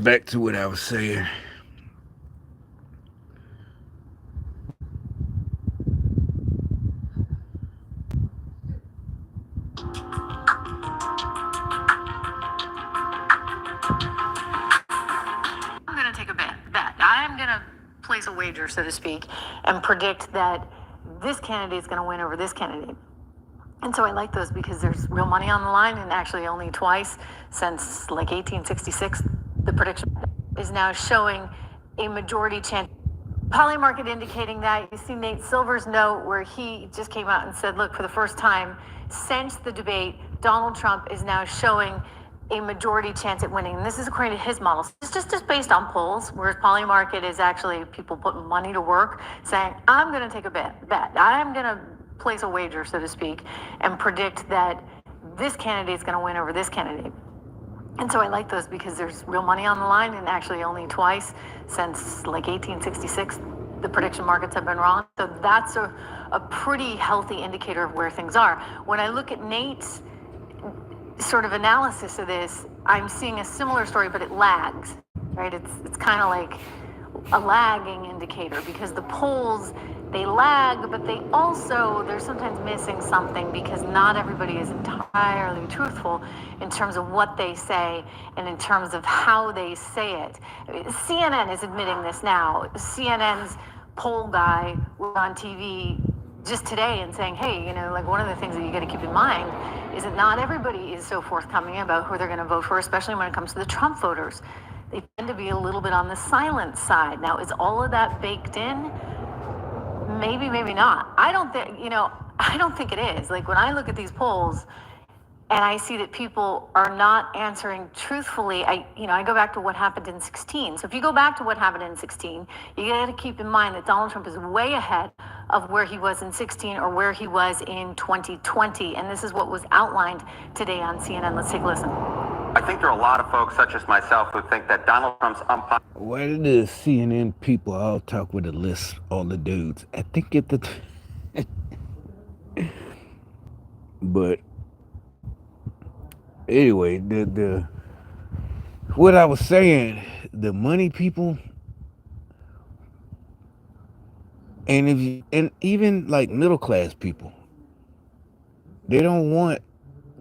back to what I was saying. I'm going to take a bet. I'm going to place a wager, so to speak, and predict that this candidate is going to win over this candidate. And so I like those because there's real money on the line, and actually only twice since like 1866, the prediction is now showing a majority chance. Poly market indicating that. You see Nate Silver's note where he just came out and said, look, for the first time since the debate, Donald Trump is now showing a majority chance at winning. And this is according to his model. It's just based on polls, whereas poly market is actually people putting money to work, saying, I'm going to take a bet. I'm going to place a wager, so to speak, and predict that this candidate is going to win over this candidate. And so I like those because there's real money on the line, and actually only twice since like 1866, the prediction markets have been wrong. So that's a pretty healthy indicator of where things are. When I look at Nate's sort of analysis of this, I'm seeing a similar story, but it lags, right? It's kind of like a lagging indicator because the polls, they lag, but they're sometimes missing something because not everybody is entirely truthful in terms of what they say and in terms of how they say it. CNN is admitting this now. CNN's poll guy was on TV just today and saying, hey, like one of the things that you got to keep in mind is that not everybody is so forthcoming about who they're going to vote for, especially when it comes to the Trump voters. They tend to be a little bit on the silent side. Now, is all of that baked in? Maybe, maybe not. I don't think it is. Like when I look at these polls and I see that people are not answering truthfully, I go back to what happened in 16. So if you go back to what happened in 16, you got to keep in mind that Donald Trump is way ahead of where he was in 16 or where he was in 2020. And this is what was outlined today on CNN. Let's take a listen. I think there are a lot of folks, such as myself, who think that Donald Trump's unpopular. Why did the CNN people all talk with a list, all the dudes? I think but anyway, the what I was saying, the money people, and even like middle class people, they don't want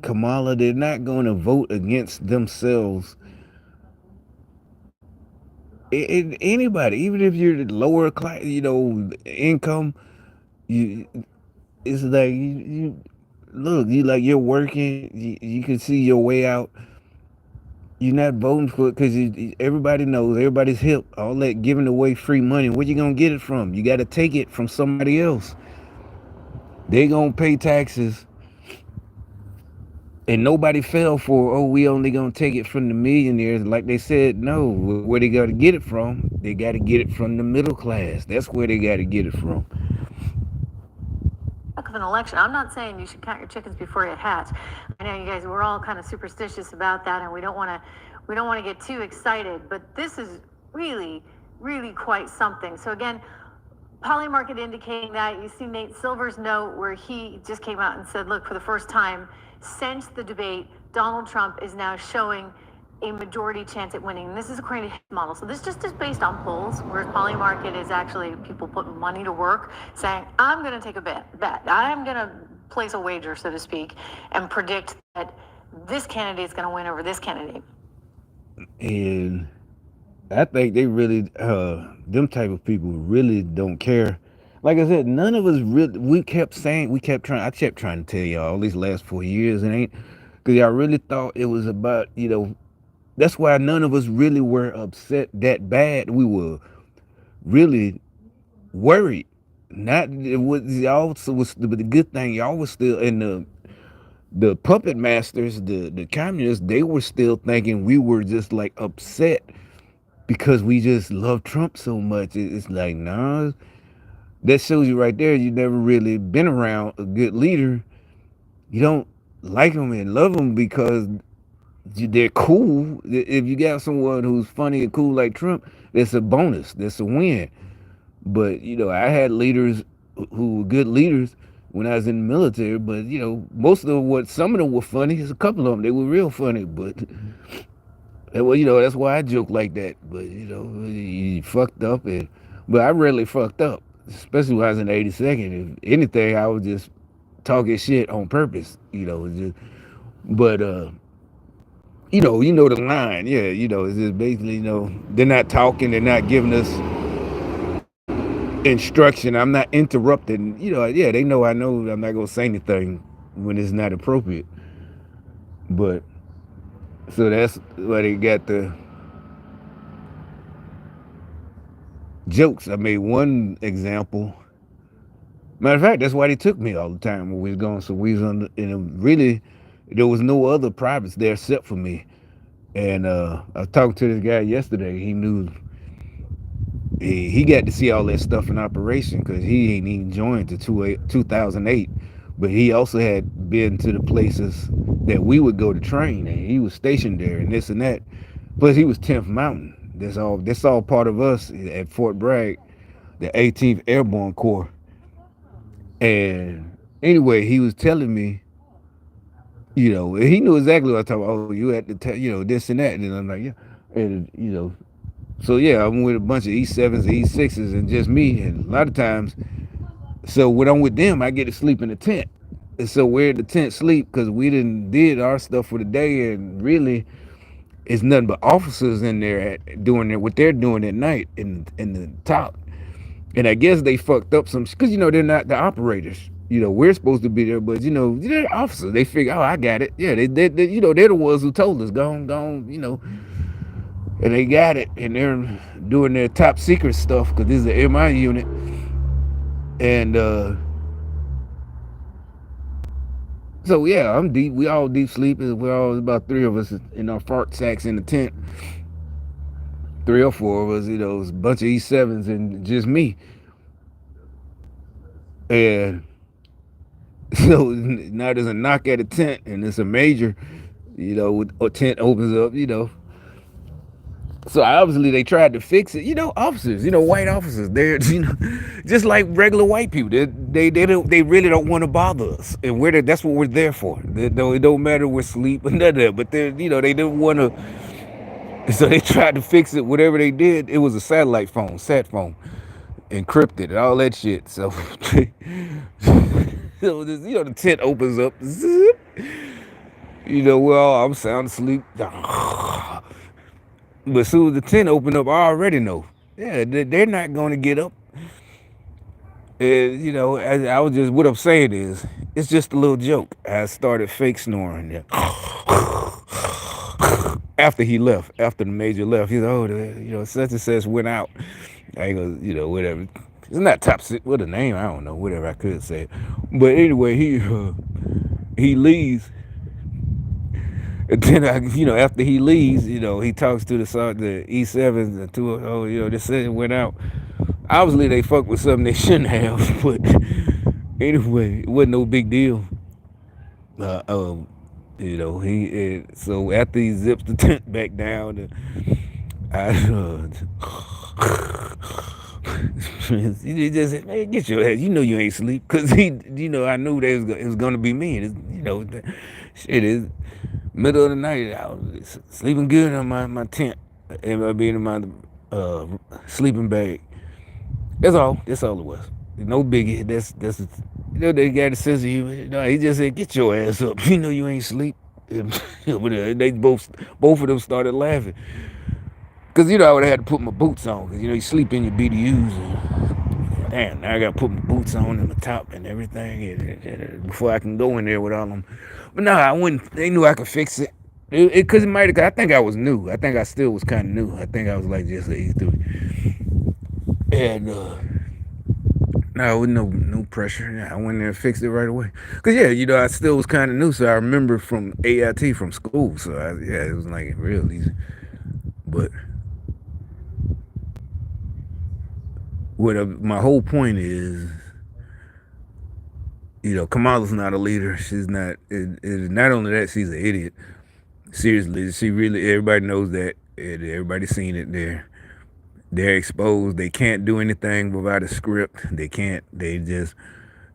Kamala. They're not going to vote against themselves. Anybody, even if you're the lower class, income, it's like you look, you're working, you can see your way out. You're not voting for it because everybody knows, everybody's hip. All that giving away free money, where you gonna get it from? You got to take it from somebody else. They gonna pay taxes, and nobody fell for. Oh, we only gonna take it from the millionaires. Like they said, no. Where they got to get it from? They got to get it from the middle class. That's where they got to get it from. Of an election. I'm not saying you should count your chickens before you hatch. I know you guys, we're all kind of superstitious about that, and we don't want to get too excited, but this is really, really quite something. So again, poly market indicating that. You see Nate Silver's note where he just came out and said, look, for the first time since the debate, Donald Trump is now showing a majority chance at winning. And this is according to his model. So this just is based on polls, whereas poly market is actually people putting money to work, saying, I'm going to take a bet. I'm going to place a wager, so to speak, and predict that this candidate is going to win over this candidate. And I think they really, them type of people really don't care. Like I said, none of us really, I kept trying to tell y'all all these last 4 years, it ain't, because y'all really thought it was about, that's why none of us really were upset that bad. We were really worried. Not it was y'all was the good thing. Y'all was still in the puppet masters, the communists. They were still thinking we were just like upset because we just love Trump so much. It's like, nah, that shows you right there. You never really been around a good leader. You don't like them and love them because they're cool. If you got someone who's funny and cool like Trump, that's a bonus. That's a win. But I had leaders who were good leaders when I was in the military. But some of them were funny. There's a couple of them they were real funny. But Well, that's why I joke like that. But you fucked up, but I rarely fucked up, especially when I was in the 82nd. If anything, I was just talking shit on purpose. But the line. Yeah, it's just basically, they're not talking, they're not giving us instruction. I'm not interrupting. Yeah, they know I know I'm not gonna say anything when it's not appropriate. But so that's why they got the jokes. I made one example. Matter of fact, that's why they took me all the time when we was going. So we was on, really, there was no other privates there except for me. And I was talking to this guy yesterday. He knew he got to see all that stuff in operation because he ain't even joined to 2008. But he also had been to the places that we would go to train, and he was stationed there and this and that. Plus, he was 10th Mountain. That's all part of us at Fort Bragg, the 18th Airborne Corps. And anyway, he was telling me, he knew exactly what I was talking about. Oh, you had to tell, this and that. And then I'm like, yeah. And, so yeah, I'm with a bunch of E7s, E6s, and just me. And a lot of times, so when I'm with them, I get to sleep in the tent. And so we're in the tent sleep because we did our stuff for the day, and really, it's nothing but officers in there doing what they're doing at night in the top. And I guess they fucked up some because they're not the operators. We're supposed to be there, but they're officers. They figure, oh, I got it. Yeah, they they're the ones who told us go on, and they got it, and they're doing their top secret stuff because this is the MI unit, and so yeah, I'm deep. We all deep sleeping. We're all about three of us in our fart sacks in the tent. 3 or 4 of us, it's a bunch of E7s and just me. And so now there's a knock at a tent, and it's a major, a tent opens up, So obviously they tried to fix it. Officers, white officers, they're just like regular white people. They really don't want to bother us, and that's what we're there for. It don't matter we're asleep or none of that. But they didn't want to. So they tried to fix it. Whatever they did, it was a satellite phone, sat phone, encrypted and all that shit. So, so this, the tent opens up. Zip. I'm sound asleep. But as soon as the tent opened up, I already know. Yeah, they're not going to get up. And, I was just, what I'm saying is, it's just a little joke. I started fake snoring there. After he left, after the major left, he's such and such went out. I ain't gonna, whatever. It's not top six. What a name? I don't know. Whatever I could say. But anyway, he leaves. And then after he leaves, he talks to the E7s and they said it went out. Obviously, they fucked with something they shouldn't have. But anyway, it wasn't no big deal. So after he zips the tent back down, he just said, "Man, get your ass. You ain't sleep." Because I knew that it was going to be me. And shit is middle of the night. I was sleeping good on my tent. And being in my sleeping bag. That's all. That's all it was. No biggie. That's they got a sense of humor. No, he just said, "Get your ass up. You ain't sleep." They both of them started laughing. Cause I would have had to put my boots on. Cause you sleep in your BDUs. And, damn, now I gotta put my boots on and my top and everything before I can go in there with all them. But no, I wouldn't. They knew I could fix it. Cause it might have. I think I was new. I think I still was kind of new. I think I was like just an E3. And no, with no pressure. I went there and fixed it right away. Cause I still was kind of new, so I remember from AIT from school. So it was like real easy. But my whole point is, Kamala's not a leader. She's not. Not only that, she's an idiot. Seriously, everybody knows that. And everybody's seen it there. They're exposed. They can't do anything without a script. They can't. The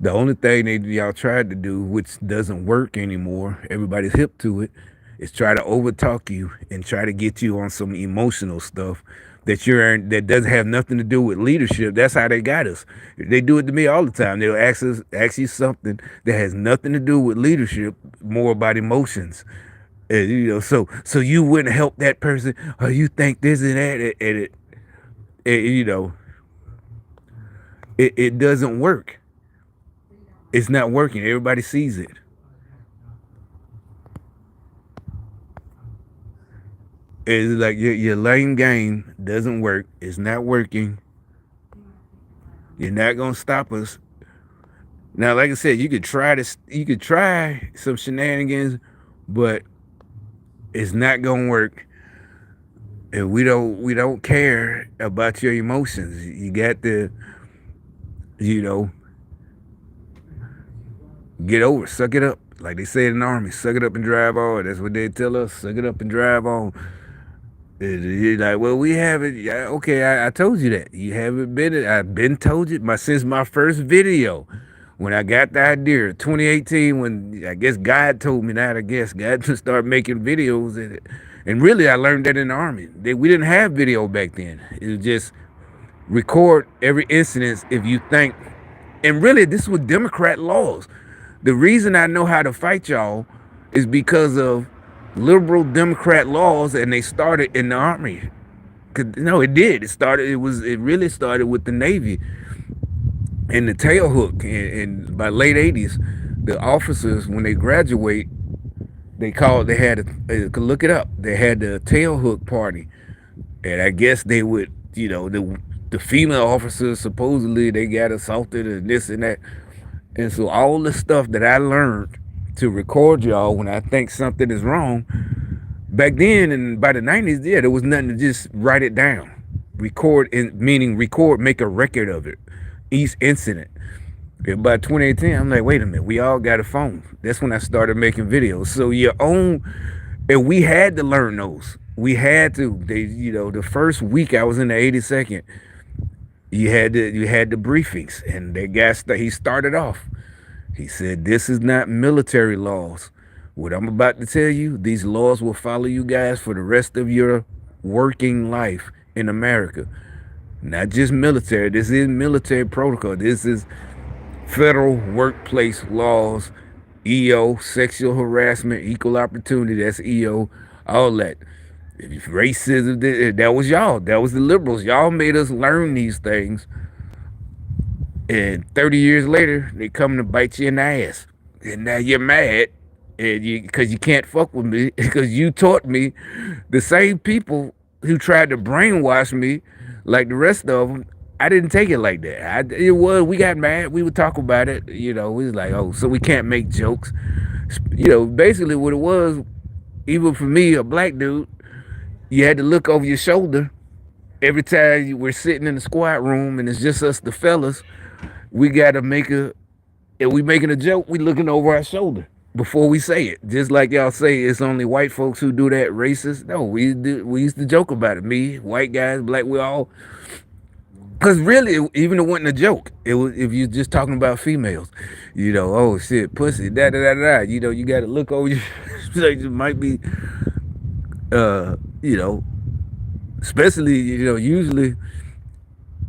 only thing y'all tried to do, which doesn't work anymore, everybody's hip to it, is try to overtalk you and try to get you on some emotional stuff that doesn't have nothing to do with leadership. That's how they got us. They do it to me all the time. They'll ask you something that has nothing to do with leadership, more about emotions. And, so you wouldn't help that person, or you think this and that, and it doesn't work. It's not working. Everybody sees it. It's like your lame game doesn't work. It's not working. You're not gonna stop us. Now, like I said, you could try some shenanigans, but it's not gonna work. And we don't care about your emotions. You got to, you know, get over it, suck it up. Like they say in the army, suck it up and drive on. That's what they tell us. Suck it up and drive on. You're like, well, we haven't. Yeah, okay, I told you that. You haven't been. I've been told you since my first video, when I got the idea, 2018, when I guess God told me that. I guess God to start making videos, and really, I learned that in the army. We didn't have video back then. It was just record every incident if you think. And really, this was Democrat laws. The reason I know how to fight y'all is because of liberal Democrat laws, and they started in the army. No, it did. It really started with the Navy and the tail hook. And by late 80s, the officers, when they graduate, they had look it up. They had the tail hook party, and I guess they would, the female officers supposedly they got assaulted and this and that. And so all the stuff that I learned to record y'all when I think something is wrong, back then and by the 90s, yeah, there was nothing to just write it down. Meaning make a record of it, each incident. And by 2018, I'm like, wait a minute, we all got a phone. That's when I started making videos. So and we had to learn those. We had to. The first week I was in the 82nd, you had the briefings, and that guy he started off. He said, "This is not military laws. What I'm about to tell you, these laws will follow you guys for the rest of your working life in America. Not just military. This is military protocol. This is federal workplace laws, EO, sexual harassment, equal opportunity. That's EO, all that." Racism, that was y'all. That was the liberals. Y'all made us learn these things. And 30 years later, they come to bite you in the ass. And now you're mad because you can't fuck with me because you taught me. The same people who tried to brainwash me, like the rest of them, I didn't take it like that. We got mad. We would talk about it. We was like, oh, so we can't make jokes. Basically what it was, even for me, a black dude, you had to look over your shoulder every time you were sitting in the squad room and it's just us, the fellas. We got to if we making a joke, we looking over our shoulder before we say it. Just like y'all say, it's only white folks who do that, racist. No, we used to joke about it. Me, white guys, black, we all. Because really, even it wasn't a joke. It was if you're just talking about females. Oh shit, pussy, da da da da. You got to look over your like it might be especially, usually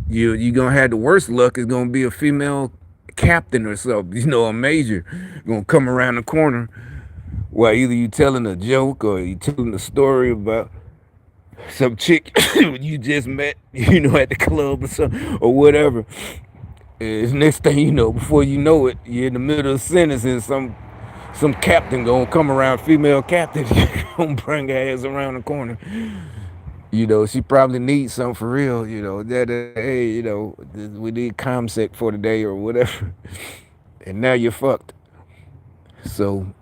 you're gonna have the worst luck is gonna be a female captain or something, a major gonna come around the corner while either you telling a joke or you telling a story about some chick you just met, at the club or something or whatever. And next thing you know, before you know it, you're in the middle of a sentence and some captain gonna come around, female captain, gonna bring her ass around the corner. She probably needs something for real, hey, we need ComSec for the day or whatever. And now you're fucked. So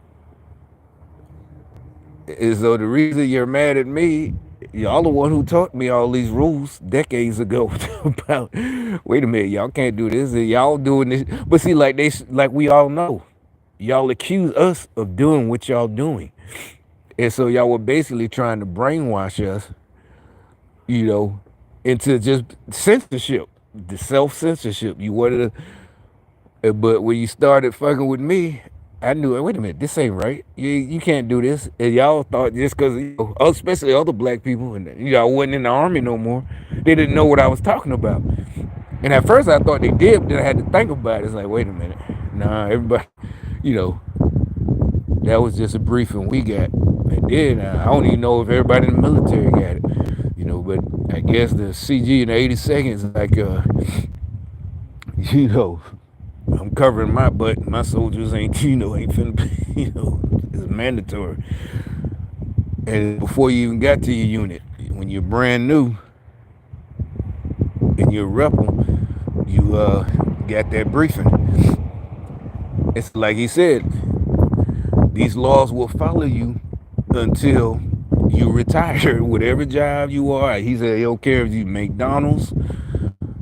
the reason you're mad at me, y'all the one who taught me all these rules decades ago about, wait a minute, y'all can't do this, and y'all doing this. But see, like we all know, y'all accuse us of doing what y'all doing. And so y'all were basically trying to brainwash us, into just censorship, the self-censorship. You wanted to, but when you started fucking with me, I knew it. Wait a minute, this ain't right. You can't do this. And y'all thought just because, especially other black people, and y'all wasn't in the army no more, they didn't know what I was talking about. And at first I thought they did, but then I had to think about it. It's like, wait a minute, nah, everybody, you know, that was just a briefing we got. And then I don't even know if everybody in the military got it, But I guess the CG in the 80 seconds, like, you know, I'm covering my butt. My soldiers ain't, ain't finna, it's mandatory. And before you even got to your unit, when you're brand new and you're a rebel, you got that briefing. It's like he said, these laws will follow you until you retire, whatever job you are. He said he don't care if you McDonald's.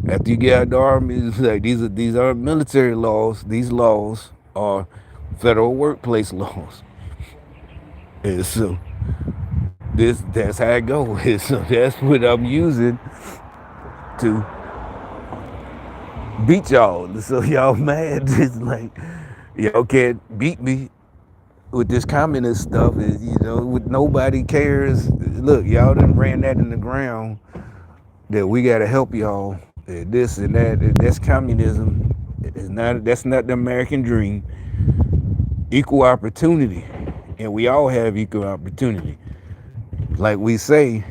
After you get out of the army, it's like these are military laws. These laws are federal workplace laws. And so that's how it goes. So that's what I'm using to beat y'all. So y'all mad. It's like y'all can't beat me with this communist stuff. With nobody cares. Look, y'all done ran that in the ground that we gotta help y'all. This and that. That's communism. That's not the American dream. Equal opportunity. And we all have equal opportunity. Like we say,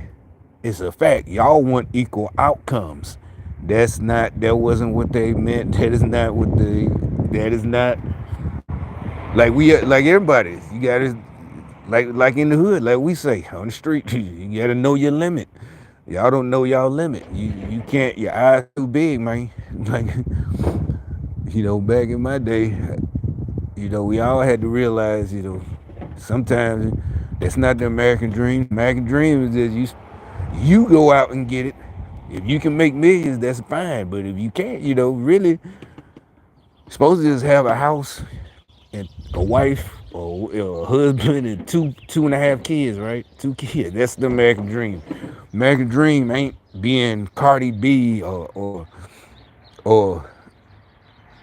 it's a fact. Y'all want equal outcomes. That wasn't what they meant. That is not like everybody. You gotta, like in the hood, like we say on the street, you gotta know your limit. Y'all don't know y'all limit. You can't, your eyes too big, man. Like, back in my day, we all had to realize, sometimes that's not the American dream. American dream is that you go out and get it. If you can make millions, that's fine. But if you can't, really, you're supposed to just have a house and a wife or a husband and two and a half kids, right? 2 kids. That's the American dream. American dream ain't being Cardi B or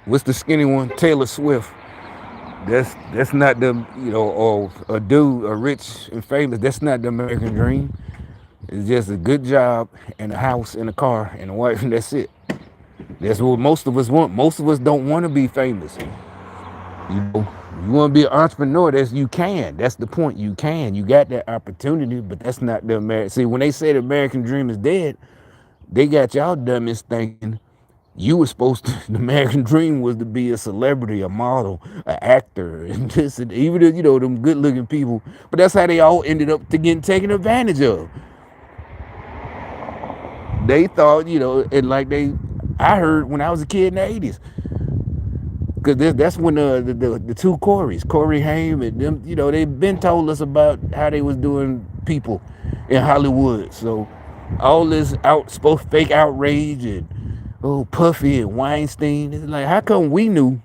what's the skinny one? Taylor Swift. That's not the or a dude, a rich and famous. That's not the American dream. It's just a good job and a house and a car and a wife, and that's it. That's what most of us want. Most of us don't want to be famous. You want to be an entrepreneur. You can. That's the point. You can. You got that opportunity, but that's not the American. See, when they say the American dream is dead, they got y'all dummies thinking you were supposed to. The American dream was to be a celebrity, a model, an actor, and this, and even them good-looking people. But that's how they all ended up getting taken advantage of. They thought, and like I heard when I was a kid in the 80s. Because that's when the two Corey Haim and them, they've been told us about how they was doing people in Hollywood. So all this supposed fake outrage and Puffy and Weinstein. It's like, how come we knew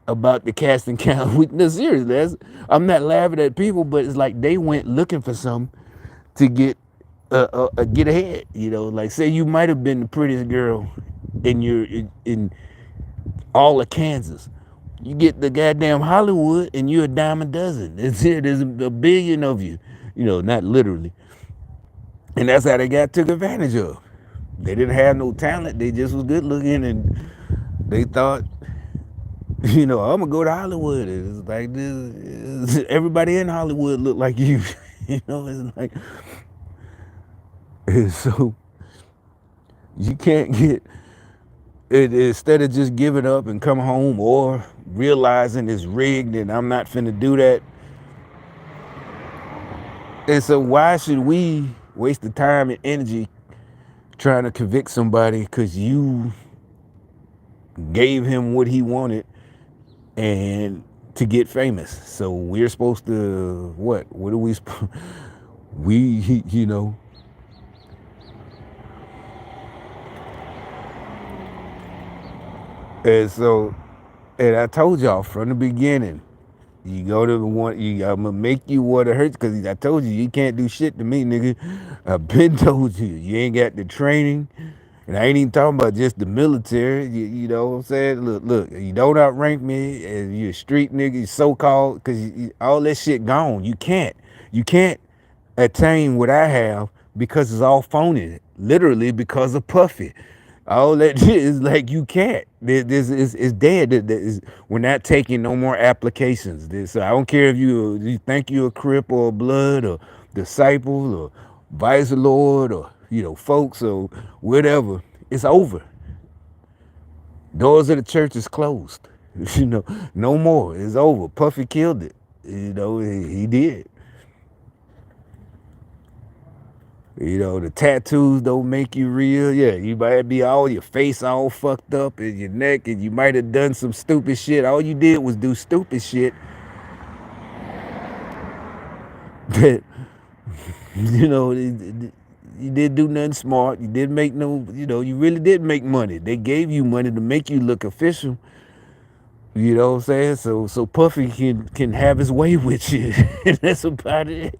about the casting count? No, seriously, I'm not laughing at people, but it's like they went looking for something to get ahead. Like say you might have been the prettiest girl in all of Kansas. You get the goddamn Hollywood and you're a dime a dozen. There's a billion of you, not literally. And that's how they got took advantage of. They didn't have no talent. They just was good looking and they thought, I'm gonna go to Hollywood. It's like this. Everybody in Hollywood look like you. It's like, and so you can't get instead of just giving up and come home or realizing it's rigged and I'm not finna do that. And so why should we waste the time and energy trying to convict somebody because you gave him what he wanted and to get famous? So we're supposed to what are we and so, and I told y'all from the beginning, you go to one, I'm gonna make you what it hurts because I told you can't do shit to me, nigga. I've been told you ain't got the training, And I ain't even talking about just the military. You know what I'm saying? Look, you don't outrank me, and you're a street nigga, you so-called, because all that shit gone. You can't attain what I have because it's all phony. Literally because of Puffy. All that is like you can't. This is dead. We're not taking no more applications. So I don't care if you think you're a Crip or a Blood or disciple or Vice Lord or folks or whatever. It's over. Doors of the church is closed. No more. It's over. Puffy killed it. He did. The tattoos don't make you real. Yeah, you might be all your face all fucked up and your neck, and you might have done some stupid shit. All you did was do stupid shit. That you didn't do nothing smart. You didn't make no. You really did make money. They gave you money to make you look official. You know what I'm saying? So Puffy can have his way with you. And that's about it.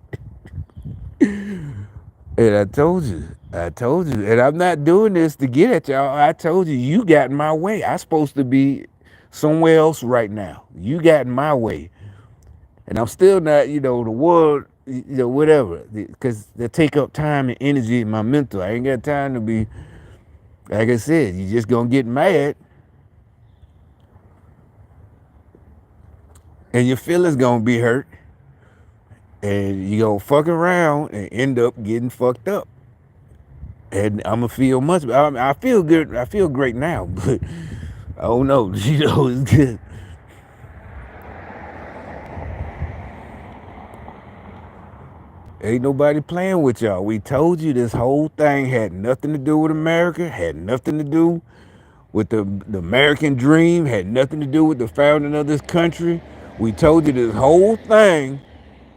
And I told you, and I'm not doing this to get at y'all. I told you got in my way. I'm supposed to be somewhere else right now. You got in my way. And I'm still not, the world, whatever, because they take up time and energy in my mental. I ain't got time to be, like I said, you just gonna get mad and your feelings gonna be hurt and you gonna fuck around and end up getting fucked up. And I'm gonna feel much. I feel good. I feel great now, but I don't know. It's good. Ain't nobody playing with y'all. We told you this whole thing had nothing to do with America. Had nothing to do with the American dream. Had nothing to do with the founding of this country. We told you this whole thing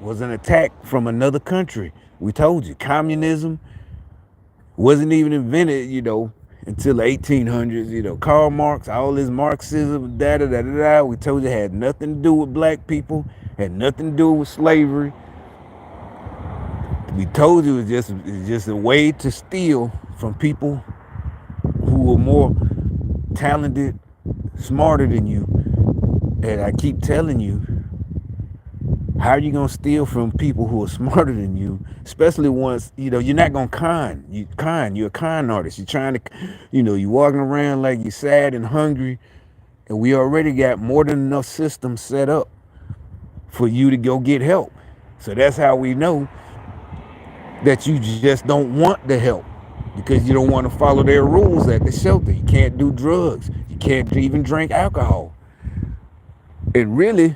was an attack from another country. We told you communism wasn't even invented, until the 1800s. Karl Marx, all this Marxism, da da da da da. We told you it had nothing to do with black people, had nothing to do with slavery. We told you it's just a way to steal from people who are more talented, smarter than you. And I keep telling you, how are you gonna steal from people who are smarter than you? Especially once you're not gonna con. You're a con artist. You're trying to, you're walking around like you're sad and hungry, and we already got more than enough systems set up for you to go get help. So that's how we know that you just don't want the help because you don't want to follow their rules at the shelter. You can't do drugs. You can't even drink alcohol. And really,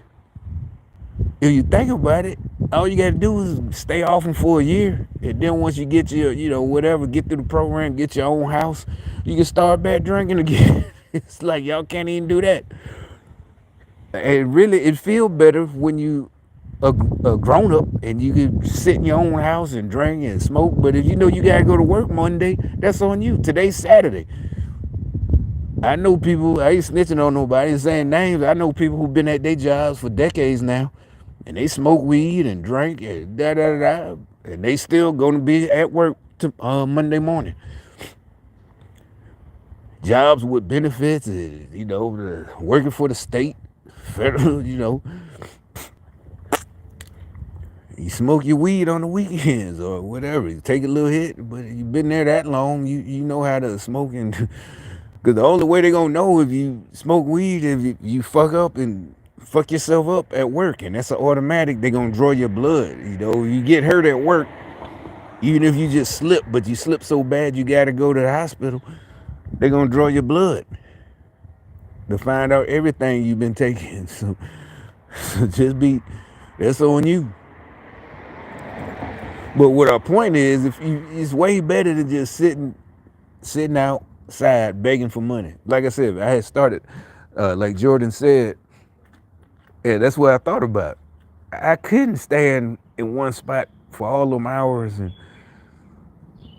if you think about it, all you got to do is stay off them for a year. And then once you get your, whatever, get through the program, get your own house, you can start back drinking again. It's like y'all can't even do that. And really, it feels better when you a grown up and you can sit in your own house and drink and smoke. But if you gotta go to work Monday, that's on you. Today's Saturday. I know people, I ain't snitching on nobody and saying names. I know people who've been at their jobs for decades now, and they smoke weed and drink and da da da, and they still gonna be at work to Monday morning. Jobs with benefits, working for the state, federal, You smoke your weed on the weekends or whatever. You take a little hit, but you've been there that long, you know how to smoke. And because the only way they're going to know if you smoke weed if you fuck up and fuck yourself up at work. And that's an automatic. They're going to draw your blood. You get hurt at work, even if you just slip, but you slip so bad you got to go to the hospital, they're going to draw your blood to find out everything you've been taking. So that's on you. But what our point is, it's way better than just sitting outside begging for money. Like I said, I had started, like Jordan said, and that's what I thought about. I couldn't stand in one spot for all them hours and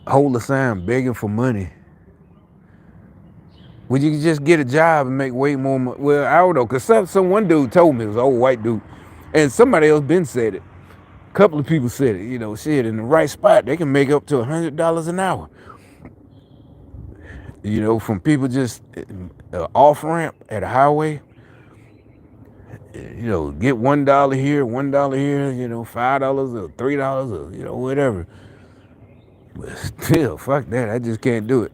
hold a sign begging for money. When you can just get a job and make way more money. Well, I don't know, because one dude told me, it was an old white dude, and somebody else been said it. A couple of people said it, shit, in the right spot, they can make up to $100 an hour. From people just off ramp at a highway, get $1 here, $1 here, $5 or $3 or whatever. But still, fuck that. I just can't do it.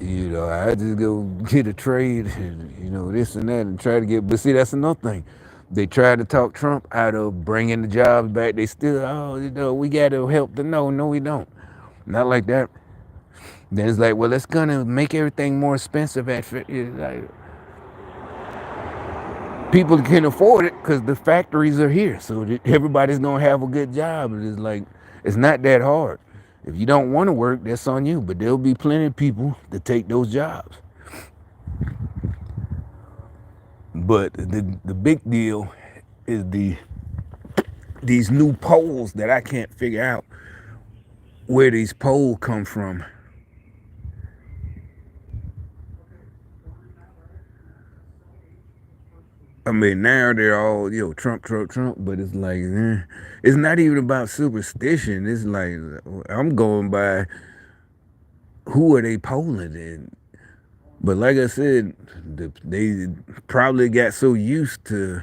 I just go get a trade and this and that and try to get. But see, that's another thing. They tried to talk Trump out of bringing the jobs back. They still, we got to help the no, we don't. Not like that. Then it's like, well, it's gonna make everything more expensive like, people can afford it because the factories are here, so everybody's gonna have a good job. And it's like, it's not that hard. If you don't want to work, that's on you. But there'll be plenty of people to take those jobs. But the big deal is these new polls that I can't figure out where these polls come from. I mean, now they're all, Trump, Trump, Trump, but it's like, it's not even about superstition. It's like, I'm going by who are they polling in. But like I said, they probably got so used to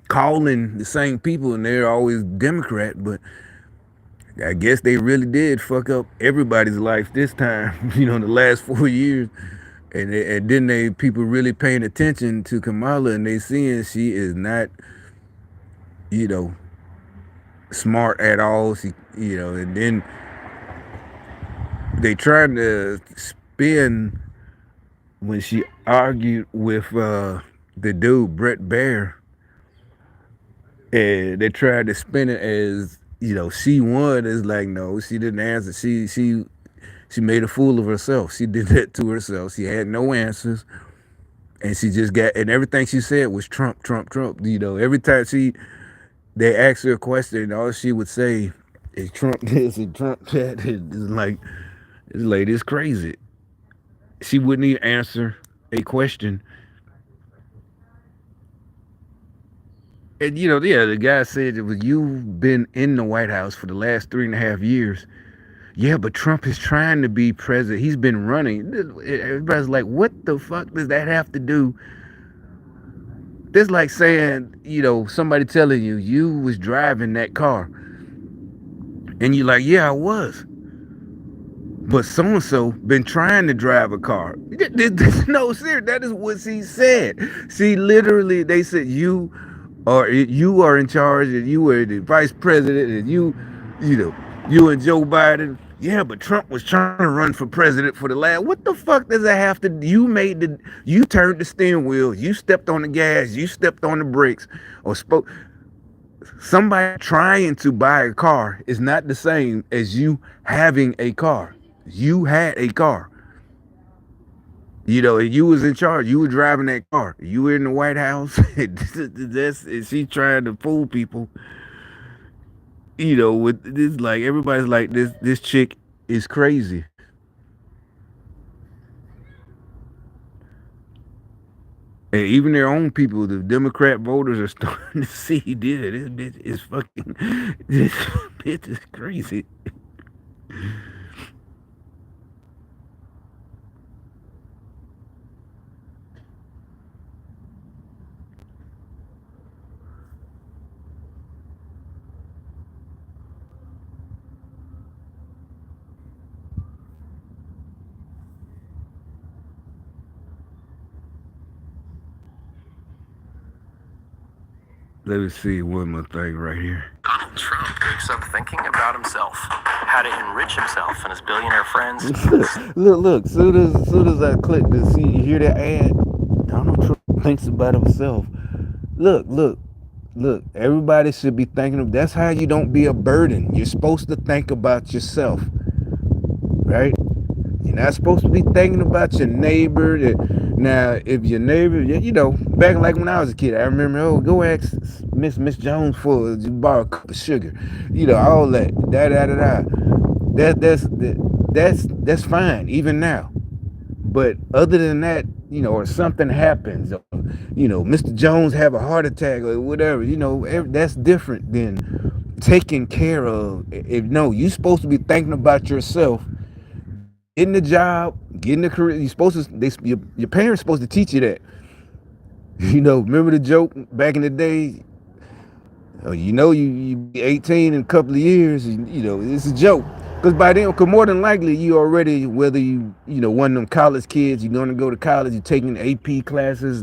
calling the same people, and they're always Democrat, but I guess they really did fuck up everybody's life this time, in the last 4 years. And then people really paying attention to Kamala, and they seeing she is not, smart at all. She, and then they tried to spin when she argued with the dude Brett Baer, and they tried to spin it as she won. It's like, no, she didn't answer. She made a fool of herself. She did that to herself. She had no answers. And she just and everything she said was Trump, Trump, Trump. Every time they asked her a question, all she would say is Trump this and Trump that. This lady's crazy. She wouldn't even answer a question. And the guy said, you've been in the White House for the last 3.5 years. Yeah, but Trump is trying to be president. He's been running. Everybody's like, what the fuck does that have to do? This like saying, somebody telling you was driving that car. And you're like, yeah, I was. But so-and-so been trying to drive a car. No, seriously, that is what she said. She literally, they said, you are in charge, and you were the vice president, and you and Joe Biden. Yeah, but Trump was trying to run for president for the last. What the fuck does that have to? You turned the steering wheel, you stepped on the gas, you stepped on the brakes, or spoke. Somebody trying to buy a car is not the same as you having a car. You had a car. You was in charge. You were driving that car. You were in the White House. She trying to fool people. With this, like, everybody's like, this chick is crazy. And even their own people, the Democrat voters, are starting to see this bitch is this bitch is crazy. Let me see one more thing right here. Donald Trump wakes up thinking about himself, how to enrich himself and his billionaire friends. Look. Soon as I click to see, you hear that ad? Donald Trump thinks about himself. Look. Everybody should be thinking of. That's how you don't be a burden. You're supposed to think about yourself, right? You're not supposed to be thinking about your neighbor. Now, if your neighbor, back like when I was a kid, I remember, go ask Miss Jones for borrow a cup of sugar, all that, that's fine even now. But other than that, or something happens, Mr. Jones have a heart attack or whatever, that's different than taken care of. If no, you're supposed to be thinking about yourself, getting the job, getting the career. You're supposed to. Your parents supposed to teach you that. Remember the joke back in the day? You be 18 in a couple of years. It's a joke. Because by then, cause more than likely, you already, whether one of them college kids, you're going to go to college, you're taking AP classes,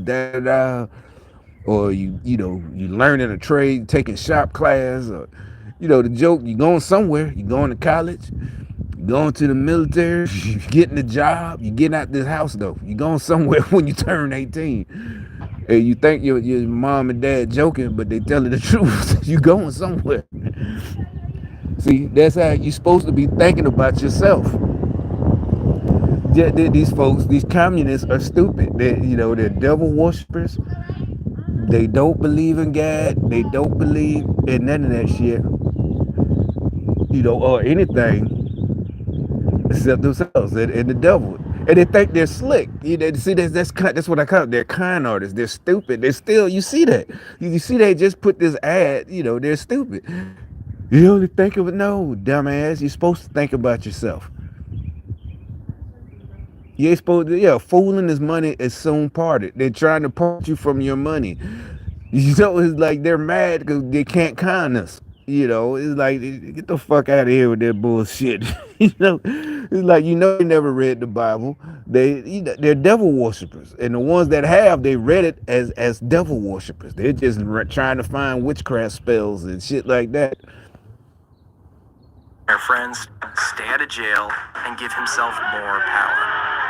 or you learning a trade, taking shop class, or, the joke, you're going somewhere, you're going to college, you're going to the military, you're getting a job, you're getting out this house, though. You're going somewhere when you turn 18. And you think your mom and dad joking, but they telling the truth. You going somewhere. See, that's how you're supposed to be thinking about yourself. These folks, these communists are stupid. They're devil worshippers. They don't believe in God. They don't believe in none of that shit. Or anything except themselves and the devil. And they think they're slick. See, that's what I call it. They're con artists. They're stupid. They're still, you see that. You see they just put this ad, they're stupid. You only think of it. No, dumbass. You're supposed to think about yourself. You ain't supposed to, fooling is money is soon parted. They're trying to part you from your money. It's like they're mad because they can't con us. It's like, get the fuck out of here with that bullshit. It's like, they never read the Bible. They're devil worshippers. And the ones that have, they read it as devil worshippers. They're just trying to find witchcraft spells and shit like that. Our friends, stay out of jail, and give himself more power.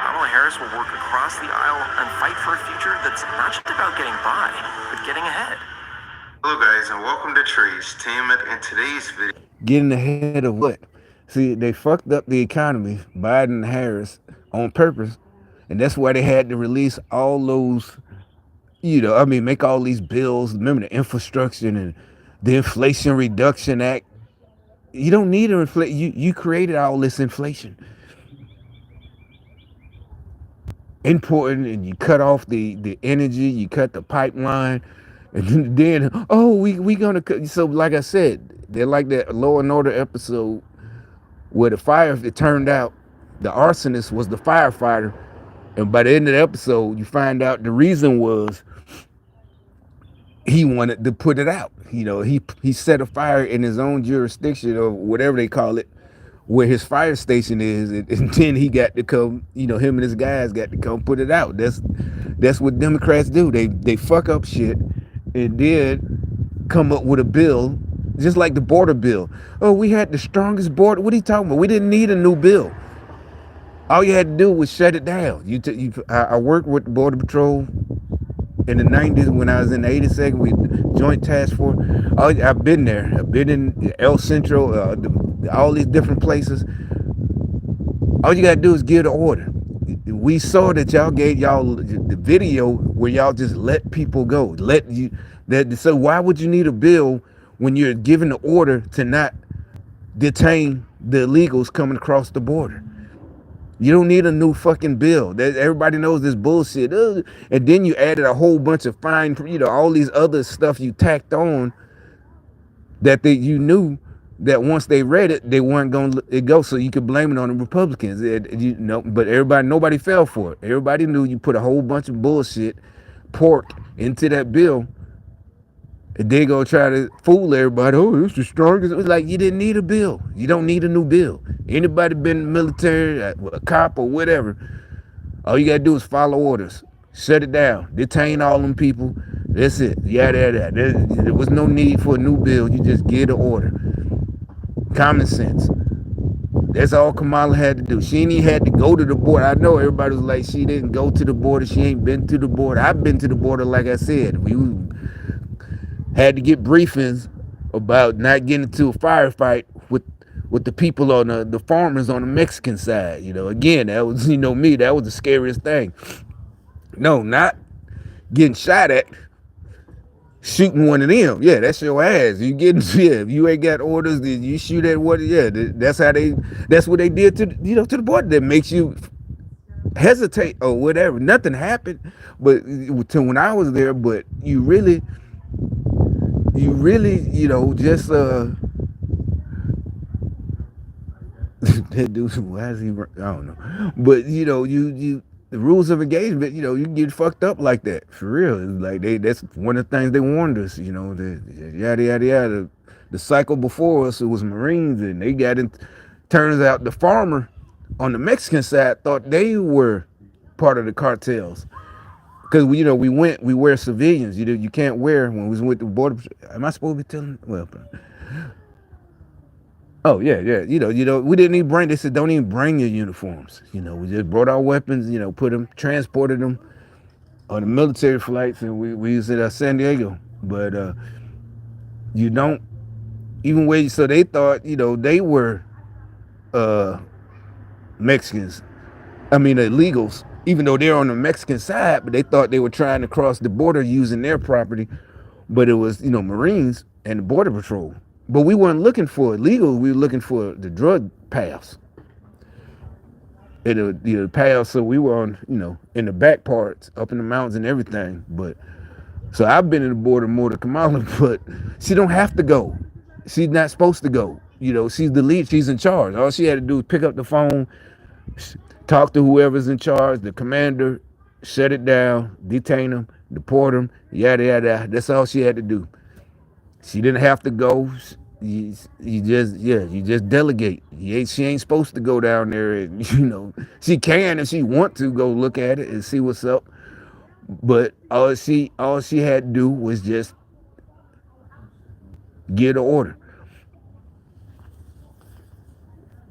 Kamala Harris will work across the aisle and fight for a future that's not just about getting by, but getting ahead. Hello guys, and welcome to Trey's Tainment. In today's video, getting ahead of what? See, they fucked up the economy, Biden and Harris, on purpose. And that's why they had to release all those, make all these bills. Remember the infrastructure and the Inflation Reduction Act. You don't need an inflation. You created all this inflation. Importing, and you cut off the energy, you cut the pipeline. And then, we gonna cut. So like I said, they're like that Law and Order episode where it turned out the arsonist was the firefighter. And by the end of the episode, you find out the reason was he wanted to put it out. He set a fire in his own jurisdiction, or whatever they call it, where his fire station is, and then he got to come, him and his guys got to come put it out. That's what Democrats do. They fuck up shit and then come up with a bill, just like the border bill. Oh, we had the strongest border. What are you talking about? We didn't need a new bill. All you had to do was shut it down. I worked with the Border Patrol in the 90s when I was in the 82nd, we Joint Task Force. I've been there. I've been in El Centro, all these different places. All you gotta do is give the order. We saw that y'all gave y'all the video where y'all just let people go. So why would you need a bill when you're giving the order to not detain the illegals coming across the border? You don't need a new fucking bill. Everybody knows this bullshit. And then you added a whole bunch of fine, all these other stuff you tacked on that you knew that once they read it, they weren't going to let it go. So you could blame it on the Republicans. But nobody fell for it. Everybody knew you put a whole bunch of bullshit, pork, into that bill. And they go try to fool everybody. Oh, it's the strongest. It was like, you didn't need a bill. You don't need a new bill. Anybody been in the military, a cop or whatever, all you got to do is follow orders. Shut it down. Detain all them people. That's it. Yada. There was no need for a new bill. You just give the order. Common sense. That's all Kamala had to do. She ain't even had to go to the border. I know everybody was like, she didn't go to the border. She ain't been to the border. I've been to the border, like I said. We had to get briefings about not getting into a firefight with the people on the farmers on the Mexican side. Again, that was, me, that was the scariest thing. No, not getting shot at, shooting one of them. Yeah, that's your ass. If you ain't got orders, then you shoot at what, that's what they did to the border. That makes you hesitate or whatever. Nothing happened, but to when I was there, but you really, just that dude, why is he? I don't know, but you the rules of engagement. You get fucked up like that for real. It's like that's one of the things they warned us. The yada yada yada. The cycle before us, it was Marines, and they got in. Turns out the farmer on the Mexican side thought they were part of the cartels because we wear civilians. You can't wear when we went to border. Am I supposed to be telling? Well. Oh yeah, yeah. We didn't even bring. They said don't even bring your uniforms. We just brought our weapons. Put them, transported them on the military flights, and we was at San Diego. But you don't even wait. So they thought they were Mexicans. I mean illegals, even though they're on the Mexican side. But they thought they were trying to cross the border using their property. But it was Marines and the border patrol. But we weren't looking for illegal. We were looking for the drug paths. And the paths. So we were on in the back parts, up in the mountains and everything. But so I've been in the border more than Kamala, but she don't have to go. She's not supposed to go. She's the lead. She's in charge. All she had to do was pick up the phone, talk to whoever's in charge, the commander, shut it down, detain them, deport them, yada yada. That's all she had to do. She didn't have to go. You just delegate. She ain't supposed to go down there, and she can if she want to go look at it and see what's up. But all she had to do was just get the order.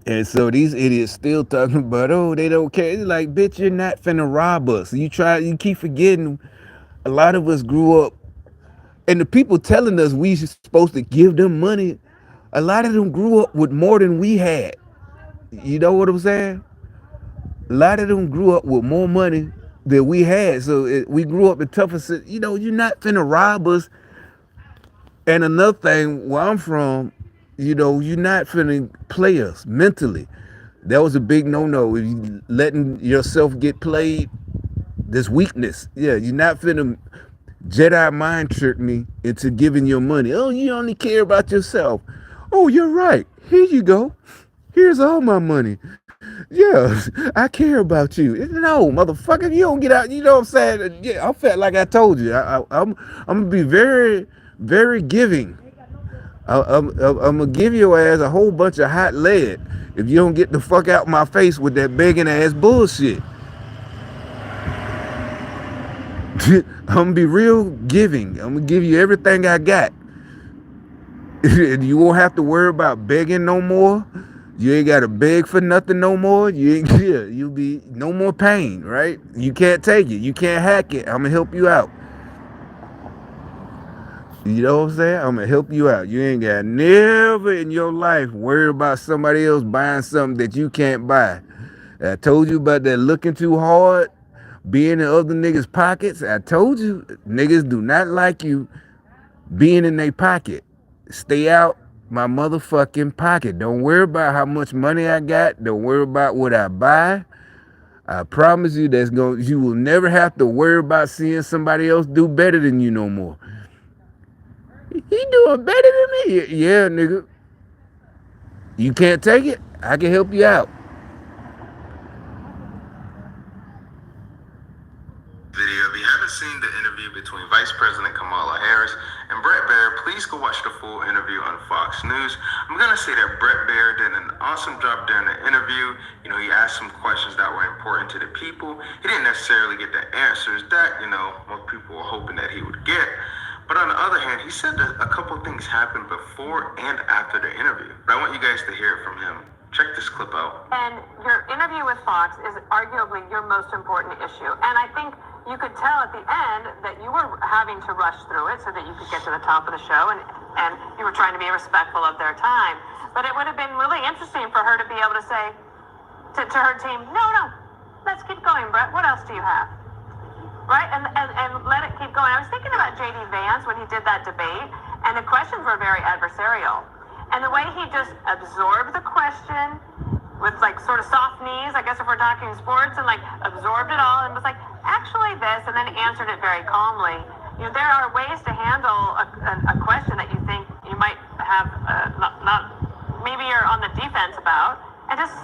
And so these idiots still talking about, oh, they don't care. It's like, bitch, you're not finna rob us. You keep forgetting. A lot of us grew up, and the people telling us we supposed to give them money, a lot of them grew up with more than we had. You know what I'm saying? A lot of them grew up with more money than we had. So we grew up in tougher. You're not finna rob us. And another thing, where I'm from, you're not finna play us mentally. That was a big no-no. If you letting yourself get played, this weakness. Yeah, you're not finna Jedi mind trick me into giving your money. Oh, you only care about yourself. Oh, you're right. Here you go. Here's all my money. Yeah, I care about you. No, motherfucker, you don't get out. You know what I'm saying? Yeah, I felt like I told you. I'm gonna be very, very giving. I'm gonna give your ass a whole bunch of hot lead if you don't get the fuck out my face with that begging ass bullshit. I'm gonna be real giving. I'm gonna give you everything I got. You won't have to worry about begging no more. You ain't gotta beg for nothing no more. You'll be no more pain, right? You can't take it. You can't hack it. I'm gonna help you out. You know what I'm saying? I'm gonna help you out. You ain't got never in your life worry about somebody else buying something that you can't buy. I told you about that looking too hard, being in other niggas' pockets. I told you, niggas do not like you being in their pocket. Stay out my motherfucking pocket. Don't worry about how much money I got. Don't worry about what I buy. I promise you you will never have to worry about seeing somebody else do better than you no more. He doing better than me. Yeah, nigga. You can't take it? I can help you out. Video. If you haven't seen the interview between Vice President Kamala Harris and Brett Baer, please go watch the full interview on Fox News. I'm going to say that Brett Baer did an awesome job during the interview. He asked some questions that were important to the people. He didn't necessarily get the answers that, most people were hoping that he would get. But on the other hand, he said that a couple of things happened before and after the interview. But I want you guys to hear it from him. Check this clip out. And your interview with Fox is arguably your most important issue. And I think you could tell at the end that you were having to rush through it so that you could get to the top of the show, and you were trying to be respectful of their time. But it would have been really interesting for her to be able to say to her team, no, let's keep going, Brett. What else do you have? Right? And let it keep going. I was thinking about J.D. Vance when he did that debate, and the questions were very adversarial. And the way he just absorbed the question with sort of soft knees, I guess if we're talking sports, and absorbed it all and was like, actually this, and then answered it very calmly. There are ways to handle a question that you think you might have maybe you're on the defense about, and just